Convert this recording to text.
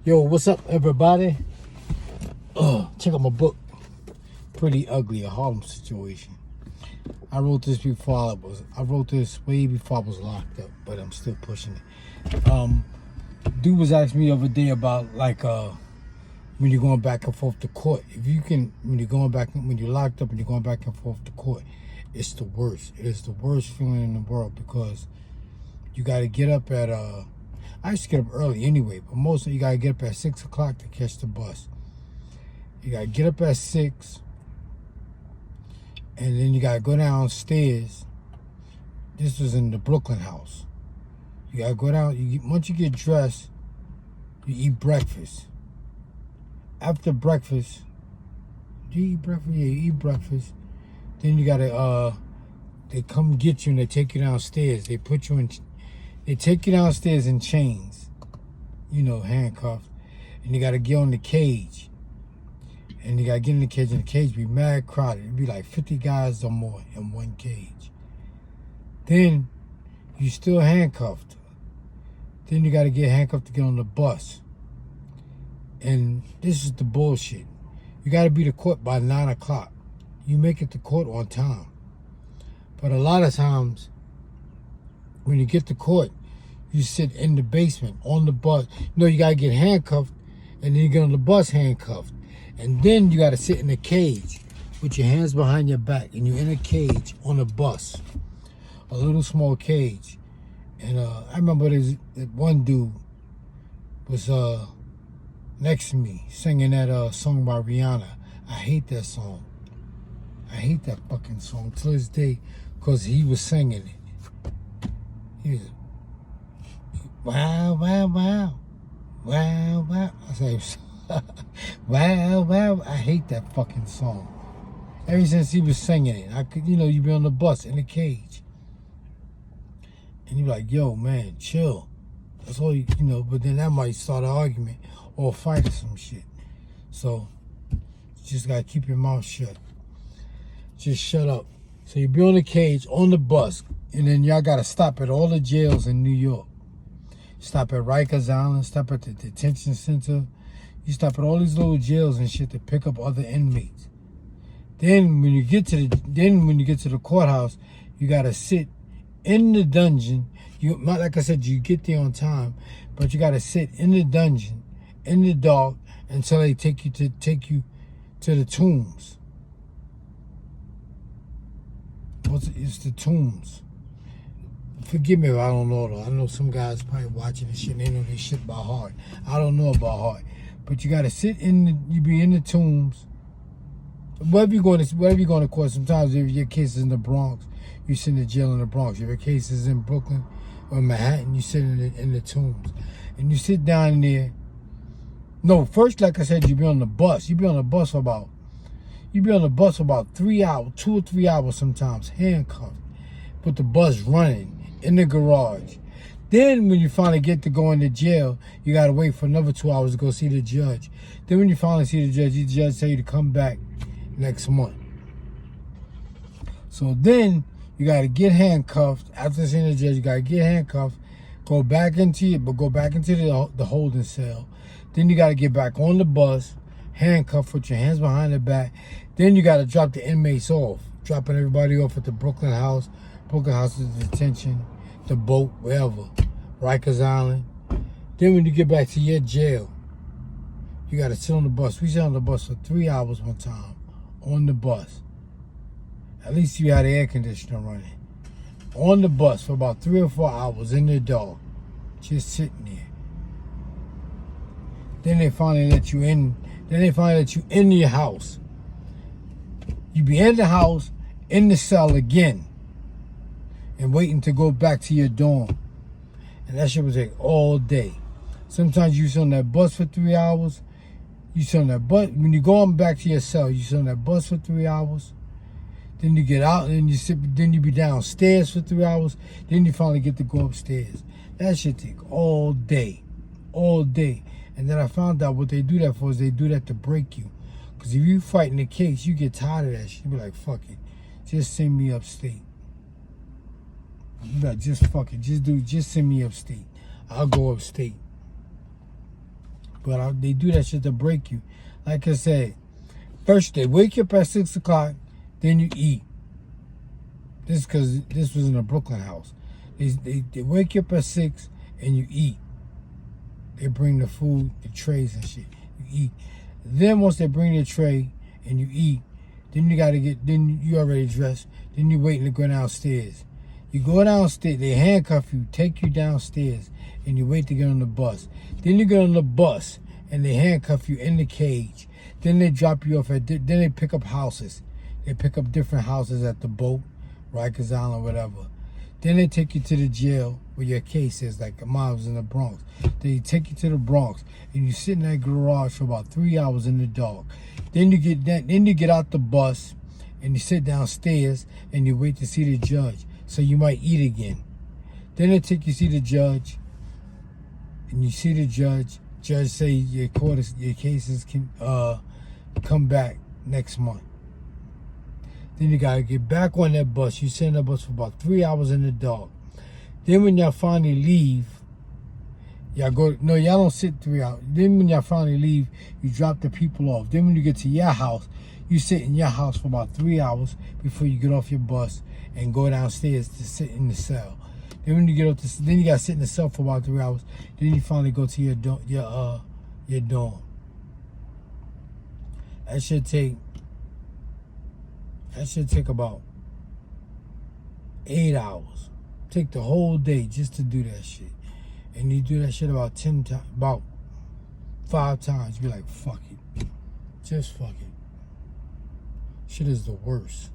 Yo, what's up, everybody? Check out my book, Pretty Ugly, a Harlem Situation. I wrote this way before I was locked up, but I'm still pushing it. Dude was asking me the other day about when you're going back and forth to court. If you can, when you're locked up and you're going back and forth to court, it's the worst. It is the worst feeling in the world because you got to get up at I used to get up early anyway, but mostly you got to get up at 6 o'clock to catch the bus. You got to get up at 6, and then you got to go downstairs. This was in the Brooklyn house. You got to go down. Once you get dressed, you eat breakfast. After breakfast, do you eat breakfast? Yeah, you eat breakfast. Then you got to, they come get you and they take you downstairs. They take you downstairs in chains, handcuffed, and you got to get on the cage. And you got to get in the cage, and the cage be mad crowded. It'd be like 50 guys or more in one cage. Then you still handcuffed. Then you got to get handcuffed to get on the bus. And this is the bullshit. You got to be to court by 9 o'clock. You make it to court on time. But a lot of times, when you get to court, you sit in the basement on the bus. You got to get handcuffed, and then you get on the bus handcuffed. And then you got to sit in a cage with your hands behind your back, and you're in a cage on a bus, a little small cage. And I remember that one dude was next to me singing that song by Rihanna. I hate that song. I hate that fucking song to this day because he was singing it. He was, wow, wow, wow, wow, wow. I say, wow, wow. I hate that fucking song. Ever since he was singing it, I could, you be on the bus in the cage. And you be like, yo, man, chill. That's all but then that might start an argument or a fight or some shit. So, you just gotta keep your mouth shut. Just shut up. So you be on the cage, on the bus, and then y'all gotta stop at all the jails in New York. Stop at Rikers Island, stop at the detention center. You stop at all these little jails and shit to pick up other inmates. Then when you get to the courthouse, you gotta sit in the dungeon. Like I said, you get there on time, but you gotta sit in the dungeon, in the dark, until they take you to the tombs. It's the tombs. Forgive me if I don't know though. I know some guys probably watching this shit and they know this shit by heart. I don't know about heart. But you gotta sit you be in the tombs. Wherever you're going to court, sometimes if your case is in the Bronx, you sit in the jail in the Bronx. If your case is in Brooklyn or Manhattan, you sit in the tombs. And you sit down there. No, first, like I said, you be on the bus. You be on the bus for about 3 hours, 2 or 3 hours sometimes, handcuffed. Put the bus running in the garage. Then when you finally get to go into jail, you got to wait for another 2 hours to go see the judge. Then when you finally see the judge tell you to come back next month. So then you got to get handcuffed. After seeing the judge, you got to get handcuffed, go back into the holding cell. Then you got to get back on the bus, handcuffed with your hands behind the back. Then you got to drop the inmates off, dropping everybody off at the Brooklyn house of detention, the boat, wherever, Rikers Island. Then when you get back to your jail, you got to sit on the bus. We sat on the bus for 3 hours one time, on the bus. At least you had the air conditioner running. On the bus for about 3 or 4 hours in the dark, just sitting there. Then they finally let you in. In your house. You be in the house, in the cell again, and waiting to go back to your dorm. And that shit would take all day. Sometimes you sit on that bus for 3 hours. You sit on that bus. When you go on back to your cell, you sit on that bus for 3 hours. Then you get out and then you be downstairs for 3 hours. Then you finally get to go upstairs. That shit take all day. All day. And then I found out what they do that for is they do that to break you. Because if you fight in the case, you get tired of that shit. You be like, fuck it. Just send me upstate. You got just fuck it. Just send me upstate. I'll go upstate. But they do that shit to break you. Like I said, first they wake you up at 6 o'clock, then you eat. This because this was in a Brooklyn house. They wake you up at 6 and you eat. They bring the food, the trays and shit. You eat. Then once they bring the tray and you eat, then you already dressed. Then you waiting to go downstairs. You go downstairs, they handcuff you, take you downstairs, and you wait to get on the bus. Then you get on the bus and they handcuff you in the cage. Then they drop you off then they pick up houses. They pick up different houses at the boat, Rikers Island, whatever. Then they take you to the jail where your case is, like mine was in the Bronx. They take you to the Bronx and you sit in that garage for about 3 hours in the dark. Then you get out the bus and you sit downstairs and you wait to see the judge. So you might eat again. Then they take you to see the judge and you see the judge. Judge say your cases can come back next month. Then you gotta get back on that bus. You sit on that bus for about 3 hours in the dark. Then when y'all finally leave, y'all don't sit 3 hours. Then when y'all finally leave, you drop the people off. Then when you get to your house, you sit in your house for about 3 hours before you get off your bus and go downstairs to sit in the cell. Then when you get up then you gotta sit in the cell for about 3 hours. Then you finally go to your dorm. That should take about 8 hours. Take the whole day just to do that shit. And you do that shit about 5 times. Be like, fuck it. Just fuck it. Shit is the worst.